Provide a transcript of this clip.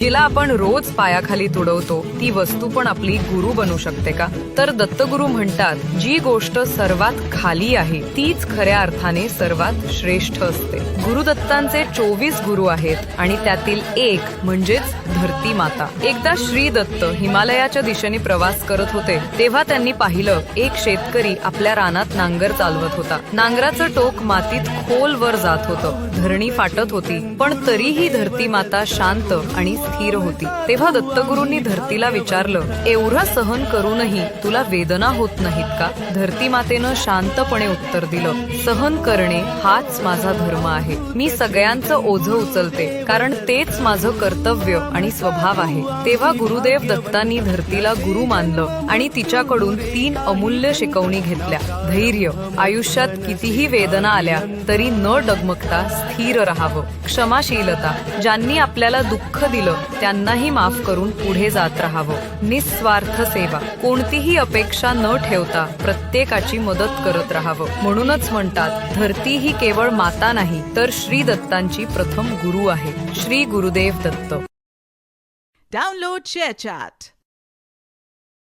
जिला आपण रोज पायाखाली तुडवतो ती वस्तू पण आपली गुरु बनू शकते का? तर दत्तगुरु म्हणतात, जी गोष्ट सर्वात खाली आहे तीच खऱ्या अर्थाने सर्वात श्रेष्ठ असते. गुरुदत्तांचे 24 गुरु आहेत आणि त्यातील एक म्हणजेच धरती माता. एकदा श्री दत्त हिमालयाच्या दिशेने प्रवास करत होते तेव्हा त्यांनी पाहिलं, एक शेतकरी आपल्या रानात नांगर चालवत होता. नांगराचं टोक मातीत खोलवर जात होतं. धरणी फाटत होती, पण तरीही धरती माता शांत आणि स्थिर होती. तेव्हा दत्तगुरूंनी धरतीला विचारलं, एवढं सहन करूनही तुला वेदना होत नाहीत का? धरती मातेनं शांतपणे उत्तर दिलं, सहन करणे हाच माझा धर्म आहे. मी सगळ्यांचं ओझं उचलते, कारण तेच माझं कर्तव्य आणि स्वभाव आहे. तेव्हा गुरुदेव दत्तांनी धरतीला गुरु मानलं आणि तिच्याकडून 3 अमूल्य शिकवणी घेतल्या. धैर्य, आयुष्यात कितीही वेदना आल्या तरी न डगमगता स्थिर राहावं. क्षमाशीलता, ज्यांनी आपल्याला दुःख दिलं त्यांनाही माफ करून पुढे जात राहावं. निस्वार्थ सेवा, कोणतीही अपेक्षा न ठेवता प्रत्येकाची मदत करत राहावं. म्हणूनच म्हणतात, धरती ही केवळ माता नाही तर श्री दत्तांची प्रथम गुरु आहे. श्री गुरुदेव दत्त. Download ShareChat.